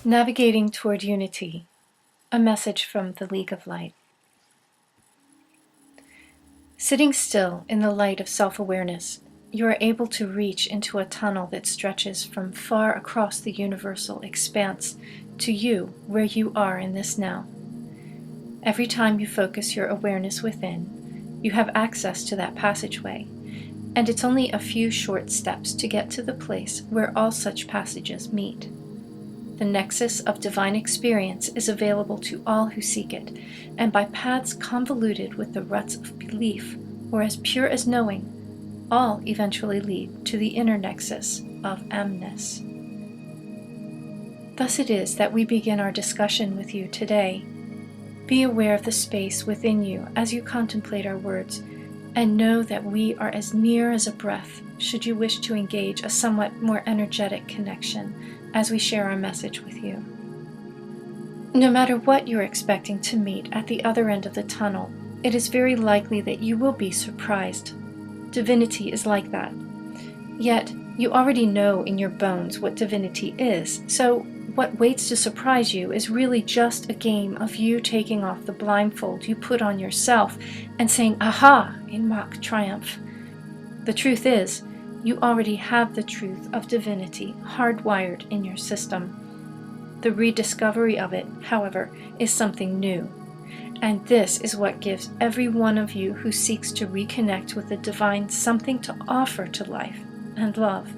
Navigating toward unity, a message from the League of Light. Sitting still in the light of self-awareness, you are able to reach into a tunnel that stretches from far across the universal expanse to you where you are in this now. Every time you focus your awareness within, you have access to that passageway, and it's only a few short steps to get to the place where all such passages meet. The nexus of divine experience is available to all who seek it, and by paths convoluted with the ruts of belief, or as pure as knowing, all eventually lead to the inner nexus of amness. Thus it is that we begin our discussion with you today. Be aware of the space within you as you contemplate our words, and know that we are as near as a breath should you wish to engage a somewhat more energetic connection as we share our message with you. No matter what you're expecting to meet at the other end of the tunnel, it is very likely that you will be surprised. Divinity is like that. Yet, you already know in your bones what divinity is, so what waits to surprise you is really just a game of you taking off the blindfold you put on yourself and saying, "Aha!" in mock triumph. The truth is, you already have the truth of divinity hardwired in your system. The rediscovery of it, however, is something new. And this is what gives every one of you who seeks to reconnect with the divine something to offer to life and love.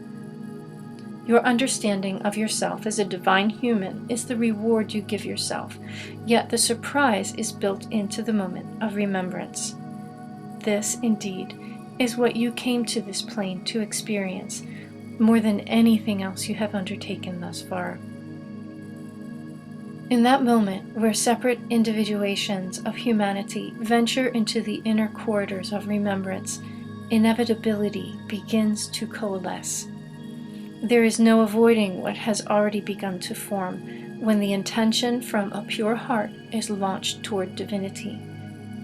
Your understanding of yourself as a divine human is the reward you give yourself, yet the surprise is built into the moment of remembrance. This, indeed, is what you came to this plane to experience, more than anything else you have undertaken thus far. In that moment where separate individuations of humanity venture into the inner corridors of remembrance, inevitability begins to coalesce. There is no avoiding what has already begun to form when the intention from a pure heart is launched toward divinity.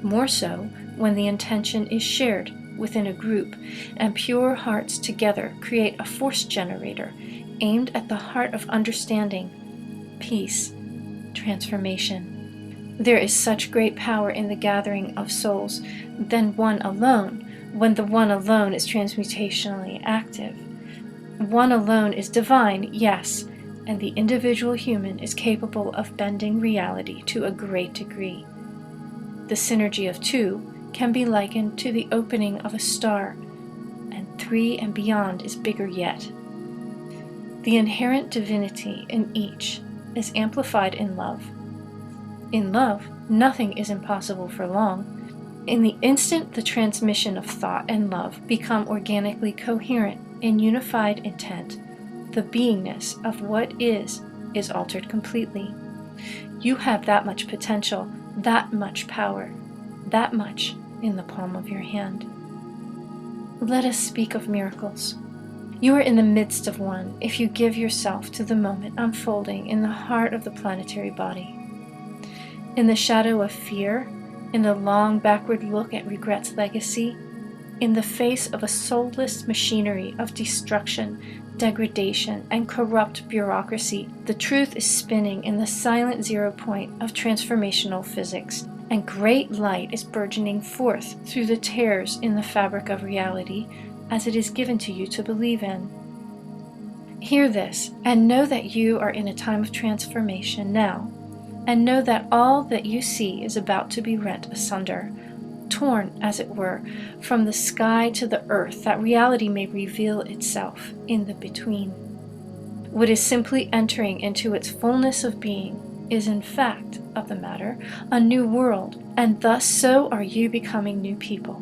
More so when the intention is shared within a group, and pure hearts together create a force generator aimed at the heart of understanding, peace, transformation. There is such great power in the gathering of souls than one alone, when the one alone is transmutationally active. One alone is divine, yes, and the individual human is capable of bending reality to a great degree. The synergy of two can be likened to the opening of a star, and 3 and beyond is bigger yet. The inherent divinity in each is amplified in love. In love, nothing is impossible for long. In the instant the transmission of thought and love become organically coherent in unified intent, the beingness of what is altered completely. You have that much potential, that much power, that much in the palm of your hand. Let us speak of miracles. You are in the midst of one if you give yourself to the moment unfolding in the heart of the planetary body. In the shadow of fear, in the long backward look at regret's legacy, in the face of a soulless machinery of destruction, degradation, and corrupt bureaucracy, the truth is spinning in the silent zero point of transformational physics, and great light is burgeoning forth through the tears in the fabric of reality as it is given to you to believe in. Hear this, and know that you are in a time of transformation now, and know that all that you see is about to be rent asunder, torn, as it were, from the sky to the earth, that reality may reveal itself in the between. What is simply entering into its fullness of being is in fact, of the matter, a new world, and thus so are you becoming new people.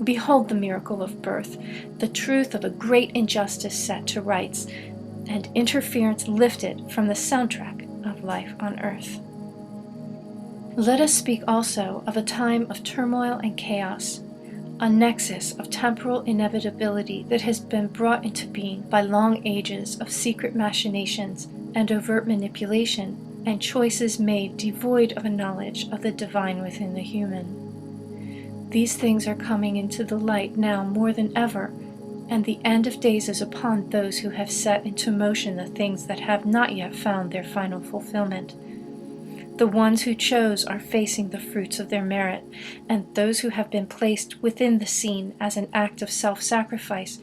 Behold the miracle of birth, the truth of a great injustice set to rights, and interference lifted from the soundtrack of life on earth. Let us speak also of a time of turmoil and chaos, a nexus of temporal inevitability that has been brought into being by long ages of secret machinations and overt manipulation, and choices made devoid of a knowledge of the divine within the human. These things are coming into the light now more than ever, and the end of days is upon those who have set into motion the things that have not yet found their final fulfillment. The ones who chose are facing the fruits of their merit, and those who have been placed within the scene as an act of self-sacrifice,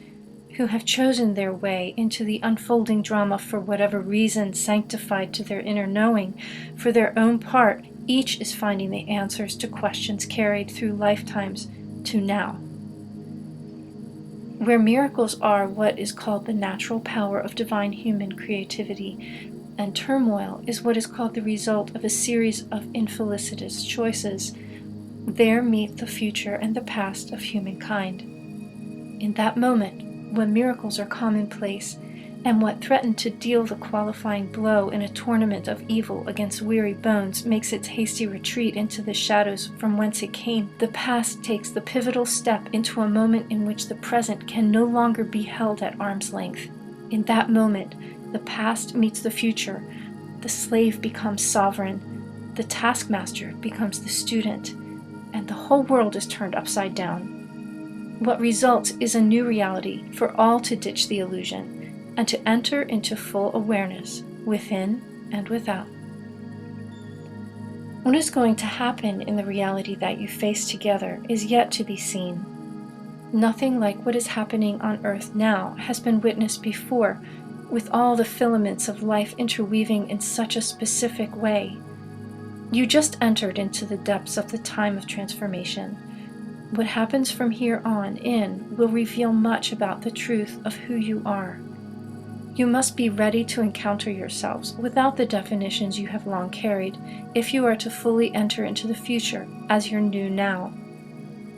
who have chosen their way into the unfolding drama for whatever reason sanctified to their inner knowing, for their own part, each is finding the answers to questions carried through lifetimes to now. Where miracles are what is called the natural power of divine human creativity, and turmoil is what is called the result of a series of infelicitous choices, there meet the future and the past of humankind. In that moment, when miracles are commonplace, and what threatened to deal the qualifying blow in a tournament of evil against weary bones makes its hasty retreat into the shadows from whence it came, the past takes the pivotal step into a moment in which the present can no longer be held at arm's length. In that moment, the past meets the future, the slave becomes sovereign, the taskmaster becomes the student, and the whole world is turned upside down. What results is a new reality for all to ditch the illusion, and to enter into full awareness within and without. What is going to happen in the reality that you face together is yet to be seen. Nothing like what is happening on Earth now has been witnessed before, with all the filaments of life interweaving in such a specific way. You just entered into the depths of the time of transformation. What happens from here on in will reveal much about the truth of who you are. You must be ready to encounter yourselves without the definitions you have long carried, if you are to fully enter into the future as your new now.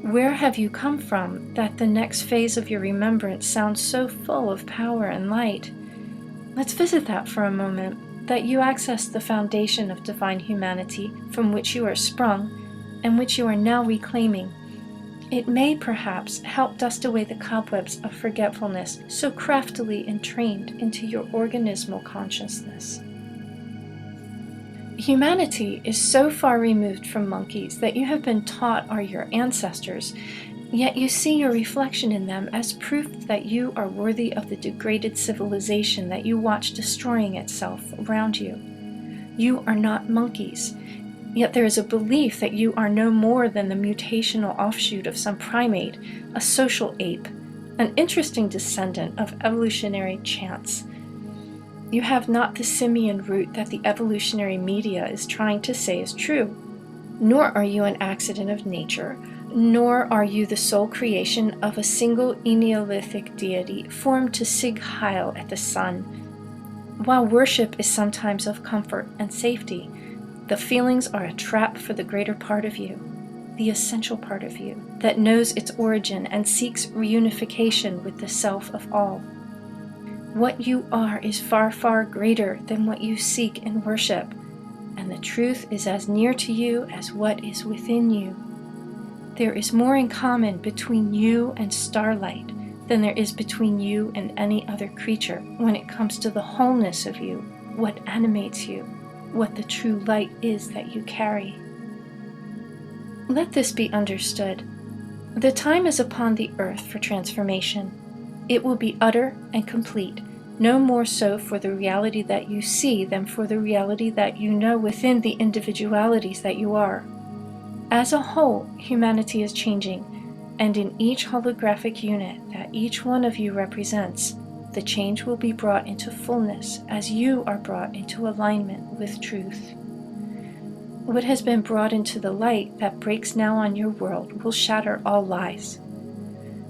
Where have you come from that the next phase of your remembrance sounds so full of power and light? Let's visit that for a moment, that you access the foundation of divine humanity from which you are sprung and which you are now reclaiming. It may perhaps help dust away the cobwebs of forgetfulness so craftily entrained into your organismal consciousness. Humanity is so far removed from monkeys that you have been taught are your ancestors, yet you see your reflection in them as proof that you are worthy of the degraded civilization that you watch destroying itself around you. You are not monkeys. Yet there is a belief that you are no more than the mutational offshoot of some primate, a social ape, an interesting descendant of evolutionary chance. You have not the simian root that the evolutionary media is trying to say is true. Nor are you an accident of nature, nor are you the sole creation of a single Neolithic deity formed to sig heil at the sun. While worship is sometimes of comfort and safety, the feelings are a trap for the greater part of you, the essential part of you, that knows its origin and seeks reunification with the self of all. What you are is far, far greater than what you seek in worship, and the truth is as near to you as what is within you. There is more in common between you and starlight than there is between you and any other creature when it comes to the wholeness of you, what animates you, what the true light is that you carry. Let this be understood. The time is upon the earth for transformation. It will be utter and complete, no more so for the reality that you see than for the reality that you know within the individualities that you are. As a whole, humanity is changing, and in each holographic unit that each one of you represents, the change will be brought into fullness as you are brought into alignment with truth. What has been brought into the light that breaks now on your world will shatter all lies.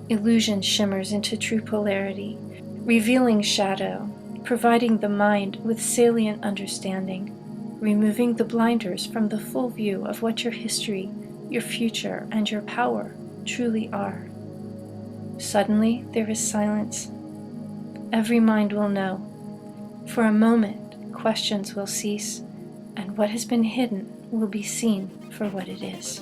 Illusion shimmers into true polarity, revealing shadow, providing the mind with salient understanding, removing the blinders from the full view of what your history, your future, and your power truly are. Suddenly there is silence. Every mind will know. For a moment, questions will cease, and what has been hidden will be seen for what it is.